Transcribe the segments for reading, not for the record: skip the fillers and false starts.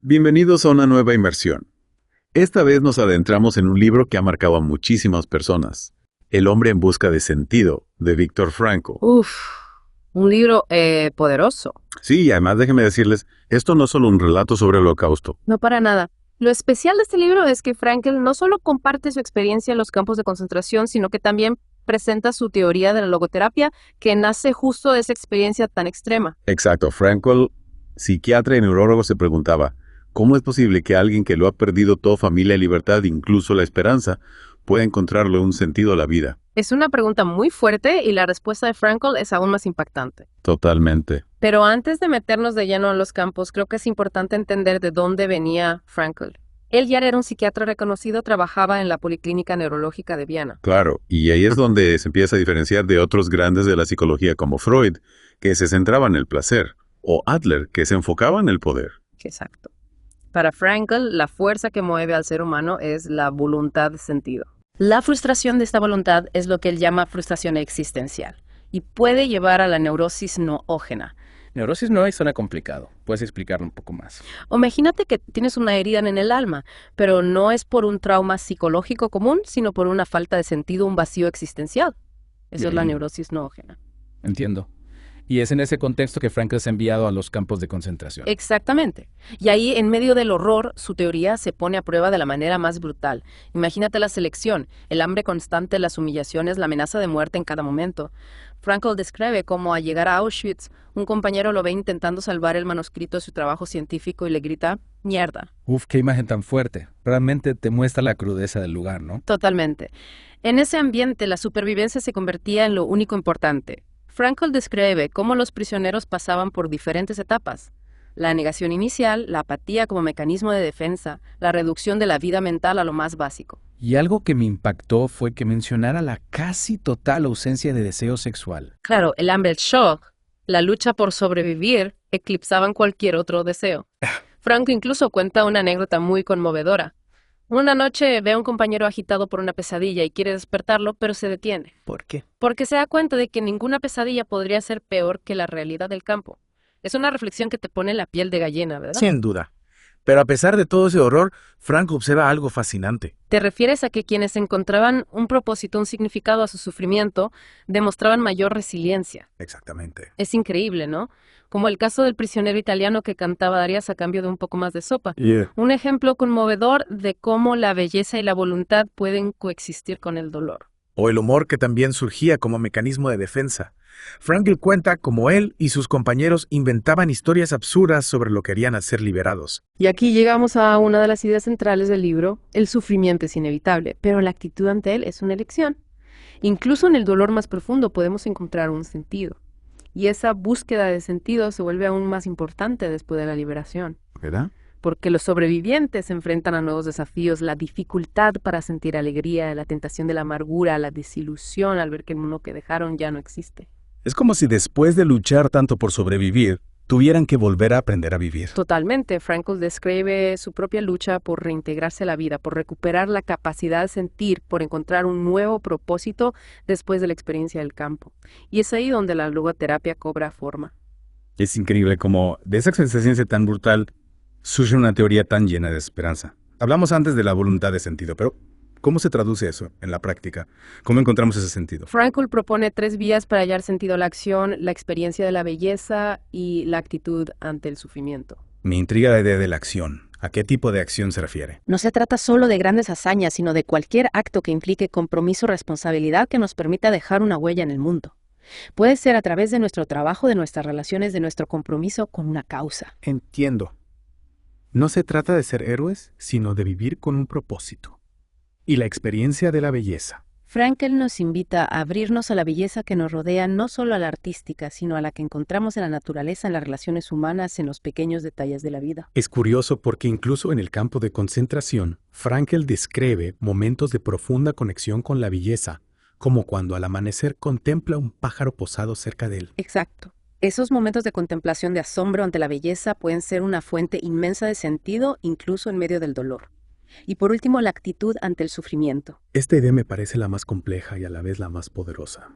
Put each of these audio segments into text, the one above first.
Bienvenidos a una nueva inmersión. Esta vez nos adentramos en un libro que ha marcado a muchísimas personas. El hombre en busca de sentido, de Viktor Frankl. Uf, un libro poderoso. Sí, y además déjenme decirles, esto no es solo un relato sobre el Holocausto. No para nada. Lo especial de este libro es que Frankl no solo comparte su experiencia en los campos de concentración, sino que también presenta su teoría de la logoterapia, que nace justo de esa experiencia tan extrema. Exacto, Frankl, psiquiatra y neurólogo, se preguntaba, ¿cómo es posible que alguien que lo ha perdido toda familia y libertad, incluso la esperanza, pueda encontrarle un sentido a la vida? Es una pregunta muy fuerte y la respuesta de Frankl es aún más impactante. Totalmente. Pero antes de meternos de lleno a los campos, creo que es importante entender de dónde venía Frankl. Él ya era un psiquiatra reconocido, trabajaba en la Policlínica Neurológica de Viena. Claro, y ahí es donde se empieza a diferenciar de otros grandes de la psicología como Freud, que se centraba en el placer, o Adler, que se enfocaba en el poder. Exacto. Para Frankl, la fuerza que mueve al ser humano es la voluntad de sentido. La frustración de esta voluntad es lo que él llama frustración existencial y puede llevar a la neurosis noógena. Neurosis no suena complicado. ¿Puedes explicarlo un poco más? O imagínate que tienes una herida en el alma, pero no es por un trauma psicológico común, sino por una falta de sentido, un vacío existencial. Eso es la neurosis noógena. Entiendo. Y es en ese contexto que Frankl es enviado a los campos de concentración. Exactamente. Y ahí, en medio del horror, su teoría se pone a prueba de la manera más brutal. Imagínate la selección, el hambre constante, las humillaciones, la amenaza de muerte en cada momento. Frankl describe cómo al llegar a Auschwitz, un compañero lo ve intentando salvar el manuscrito de su trabajo científico y le grita, ¡mierda! Uf, qué imagen tan fuerte. Realmente te muestra la crudeza del lugar, ¿no? Totalmente. En ese ambiente, la supervivencia se convertía en lo único importante. Frankl describe cómo los prisioneros pasaban por diferentes etapas. La negación inicial, la apatía como mecanismo de defensa, la reducción de la vida mental a lo más básico. Y algo que me impactó fue que mencionara la casi total ausencia de deseo sexual. Claro, el hambre, el shock, la lucha por sobrevivir, eclipsaban cualquier otro deseo. Frankl incluso cuenta una anécdota muy conmovedora. Una noche ve a un compañero agitado por una pesadilla y quiere despertarlo, pero se detiene. ¿Por qué? Porque se da cuenta de que ninguna pesadilla podría ser peor que la realidad del campo. Es una reflexión que te pone la piel de gallina, ¿verdad? Sin duda. Pero a pesar de todo ese horror, Frank observa algo fascinante. Te refieres a que quienes encontraban un propósito, un significado a su sufrimiento, demostraban mayor resiliencia. Exactamente. Es increíble, ¿no? Como el caso del prisionero italiano que cantaba arias a cambio de un poco más de sopa. Un ejemplo conmovedor de cómo la belleza y la voluntad pueden coexistir con el dolor. O el humor que también surgía como mecanismo de defensa. Frankl cuenta cómo él y sus compañeros inventaban historias absurdas sobre lo que harían al ser liberados. Y aquí llegamos a una de las ideas centrales del libro. El sufrimiento es inevitable, pero la actitud ante él es una elección. Incluso en el dolor más profundo podemos encontrar un sentido. Y esa búsqueda de sentido se vuelve aún más importante después de la liberación. ¿Verdad? Porque los sobrevivientes se enfrentan a nuevos desafíos, la dificultad para sentir alegría, la tentación de la amargura, la desilusión al ver que el mundo que dejaron ya no existe. Es como si después de luchar tanto por sobrevivir, tuvieran que volver a aprender a vivir. Totalmente. Frankl describe su propia lucha por reintegrarse a la vida, por recuperar la capacidad de sentir, por encontrar un nuevo propósito después de la experiencia del campo. Y es ahí donde la logoterapia cobra forma. Es increíble como de esa experiencia tan brutal surge una teoría tan llena de esperanza. Hablamos antes de la voluntad de sentido, pero ¿cómo se traduce eso en la práctica? ¿Cómo encontramos ese sentido? Frankl propone 3 vías para hallar sentido a la acción: la experiencia de la belleza y la actitud ante el sufrimiento. Me intriga la idea de la acción. ¿A qué tipo de acción se refiere? No se trata solo de grandes hazañas, sino de cualquier acto que implique compromiso o responsabilidad que nos permita dejar una huella en el mundo. Puede ser a través de nuestro trabajo, de nuestras relaciones, de nuestro compromiso con una causa. Entiendo. No se trata de ser héroes, sino de vivir con un propósito. Y la experiencia de la belleza. Frankl nos invita a abrirnos a la belleza que nos rodea, no solo a la artística, sino a la que encontramos en la naturaleza, en las relaciones humanas, en los pequeños detalles de la vida. Es curioso porque incluso en el campo de concentración, Frankl describe momentos de profunda conexión con la belleza, como cuando al amanecer contempla un pájaro posado cerca de él. Exacto. Esos momentos de contemplación de asombro ante la belleza pueden ser una fuente inmensa de sentido, incluso en medio del dolor. Y por último, la actitud ante el sufrimiento. Esta idea me parece la más compleja y a la vez la más poderosa.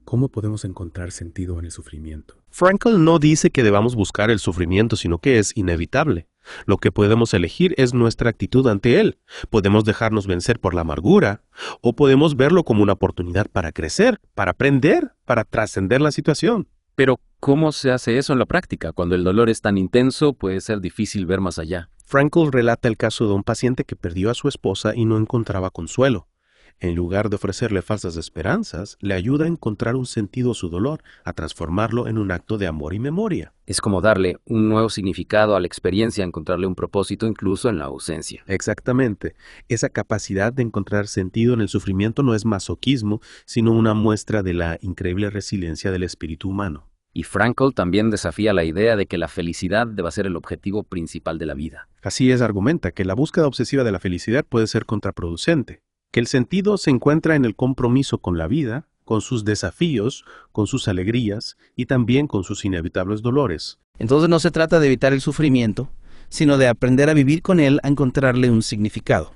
¿Cómo podemos encontrar sentido en el sufrimiento? Frankl no dice que debamos buscar el sufrimiento, sino que es inevitable. Lo que podemos elegir es nuestra actitud ante él. Podemos dejarnos vencer por la amargura o podemos verlo como una oportunidad para crecer, para aprender, para trascender la situación. Pero, ¿cómo se hace eso en la práctica? Cuando el dolor es tan intenso, puede ser difícil ver más allá. Frankl relata el caso de un paciente que perdió a su esposa y no encontraba consuelo. En lugar de ofrecerle falsas esperanzas, le ayuda a encontrar un sentido a su dolor, a transformarlo en un acto de amor y memoria. Es como darle un nuevo significado a la experiencia, encontrarle un propósito incluso en la ausencia. Exactamente. Esa capacidad de encontrar sentido en el sufrimiento no es masoquismo, sino una muestra de la increíble resiliencia del espíritu humano. Y Frankl también desafía la idea de que la felicidad deba ser el objetivo principal de la vida. Así es, argumenta que la búsqueda obsesiva de la felicidad puede ser contraproducente, que el sentido se encuentra en el compromiso con la vida, con sus desafíos, con sus alegrías y también con sus inevitables dolores. Entonces no se trata de evitar el sufrimiento, sino de aprender a vivir con él, a encontrarle un significado.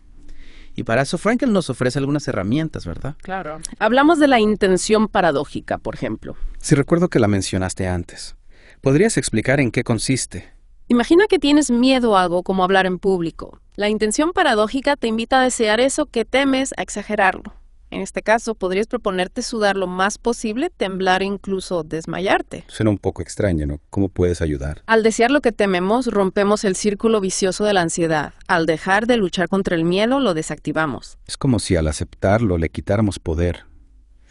Y para eso Frankl nos ofrece algunas herramientas, ¿verdad? Claro. Hablamos de la intención paradójica, por ejemplo. Sí, recuerdo que la mencionaste antes. ¿Podrías explicar en qué consiste? Imagina que tienes miedo a algo como hablar en público. La intención paradójica te invita a desear eso que temes, a exagerarlo. En este caso, podrías proponerte sudar lo más posible, temblar e incluso desmayarte. Suena un poco extraño, ¿no? ¿Cómo puedes ayudar? Al desear lo que tememos, rompemos el círculo vicioso de la ansiedad. Al dejar de luchar contra el miedo, lo desactivamos. Es como si al aceptarlo le quitáramos poder.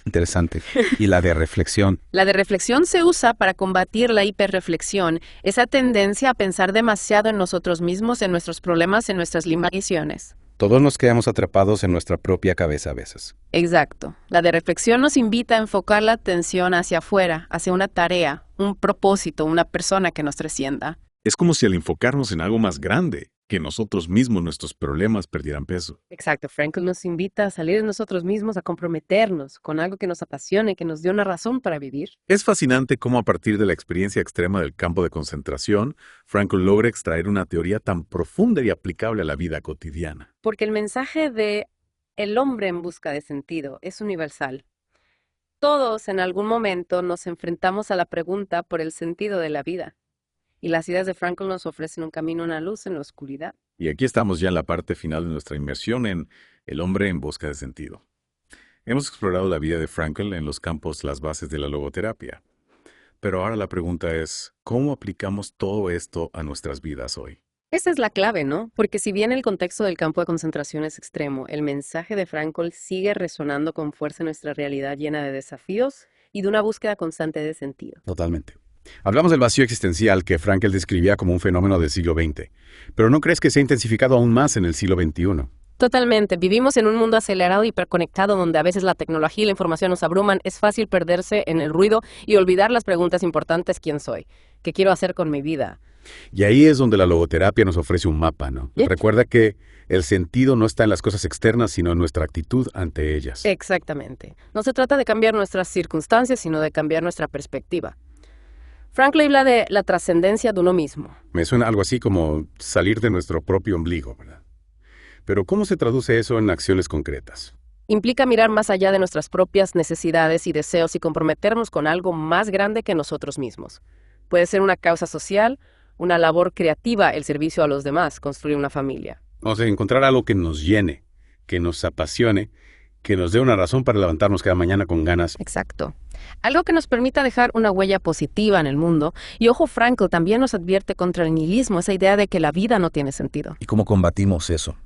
Interesante. Y la de reflexión. La de reflexión se usa para combatir la hiperreflexión, esa tendencia a pensar demasiado en nosotros mismos, en nuestros problemas, en nuestras limitaciones. Todos nos quedamos atrapados en nuestra propia cabeza a veces. Exacto. La de reflexión nos invita a enfocar la atención hacia afuera, hacia una tarea, un propósito, una persona que nos trascienda. Es como si al enfocarnos en algo más grande, que nosotros mismos, nuestros problemas perdieran peso. Exacto. Frankl nos invita a salir de nosotros mismos, a comprometernos con algo que nos apasione, que nos dé una razón para vivir. Es fascinante cómo a partir de la experiencia extrema del campo de concentración, Frankl logra extraer una teoría tan profunda y aplicable a la vida cotidiana. Porque el mensaje de el hombre en busca de sentido es universal. Todos en algún momento nos enfrentamos a la pregunta por el sentido de la vida. Y las ideas de Frankl nos ofrecen un camino, una luz en la oscuridad. Y aquí estamos ya en la parte final de nuestra inmersión en El hombre en busca de sentido. Hemos explorado la vida de Frankl en los campos, las bases de la logoterapia. Pero ahora la pregunta es, ¿cómo aplicamos todo esto a nuestras vidas hoy? Esa es la clave, ¿no? Porque si bien el contexto del campo de concentración es extremo, el mensaje de Frankl sigue resonando con fuerza en nuestra realidad llena de desafíos y de una búsqueda constante de sentido. Totalmente. Hablamos del vacío existencial que Frankl describía como un fenómeno del siglo XX. Pero ¿no crees que se ha intensificado aún más en el siglo XXI? Totalmente. Vivimos en un mundo acelerado y hiperconectado donde a veces la tecnología y la información nos abruman. Es fácil perderse en el ruido y olvidar las preguntas importantes. ¿Quién soy? ¿Qué quiero hacer con mi vida? Y ahí es donde la logoterapia nos ofrece un mapa, ¿no? Yep. Recuerda que el sentido no está en las cosas externas, sino en nuestra actitud ante ellas. Exactamente. No se trata de cambiar nuestras circunstancias, sino de cambiar nuestra perspectiva. Frankl habla de la trascendencia de uno mismo. Me suena algo así como salir de nuestro propio ombligo, ¿verdad? Pero ¿cómo se traduce eso en acciones concretas? Implica mirar más allá de nuestras propias necesidades y deseos y comprometernos con algo más grande que nosotros mismos. Puede ser una causa social, una labor creativa, el servicio a los demás, construir una familia. O sea, encontrar algo que nos llene, que nos apasione, que nos dé una razón para levantarnos cada mañana con ganas. Exacto. Algo que nos permita dejar una huella positiva en el mundo. Y ojo, Frankl también nos advierte contra el nihilismo, esa idea de que la vida no tiene sentido. ¿Y cómo combatimos eso?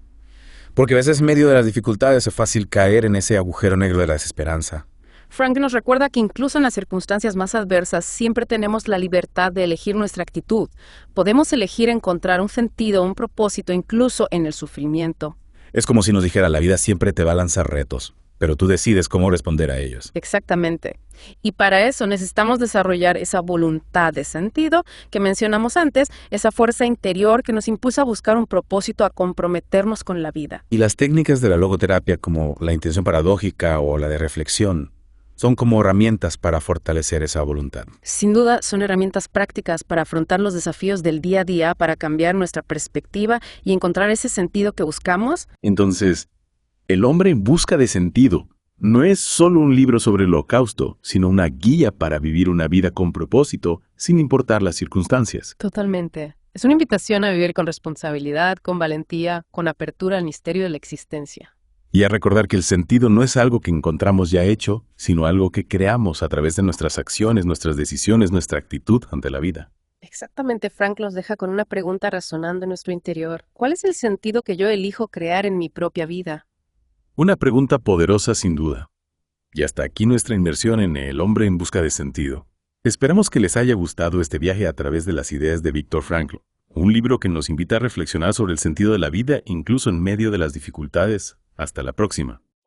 Porque a veces en medio de las dificultades es fácil caer en ese agujero negro de la desesperanza. Frankl nos recuerda que incluso en las circunstancias más adversas siempre tenemos la libertad de elegir nuestra actitud. Podemos elegir encontrar un sentido, un propósito, incluso en el sufrimiento. Es como si nos dijera, la vida siempre te va a lanzar retos, pero tú decides cómo responder a ellos. Exactamente. Y para eso necesitamos desarrollar esa voluntad de sentido que mencionamos antes, esa fuerza interior que nos impulsa a buscar un propósito, a comprometernos con la vida. Y las técnicas de la logoterapia, como la intención paradójica o la de reflexión, son como herramientas para fortalecer esa voluntad. Sin duda, son herramientas prácticas para afrontar los desafíos del día a día, para cambiar nuestra perspectiva y encontrar ese sentido que buscamos. Entonces, El hombre en busca de sentido no es solo un libro sobre el Holocausto, sino una guía para vivir una vida con propósito, sin importar las circunstancias. Totalmente. Es una invitación a vivir con responsabilidad, con valentía, con apertura al misterio de la existencia. Y a recordar que el sentido no es algo que encontramos ya hecho, sino algo que creamos a través de nuestras acciones, nuestras decisiones, nuestra actitud ante la vida. Exactamente, Frank nos deja con una pregunta resonando en nuestro interior. ¿Cuál es el sentido que yo elijo crear en mi propia vida? Una pregunta poderosa sin duda. Y hasta aquí nuestra inmersión en El hombre en busca de sentido. Esperamos que les haya gustado este viaje a través de las ideas de Viktor Frankl, un libro que nos invita a reflexionar sobre el sentido de la vida incluso en medio de las dificultades. Hasta la próxima.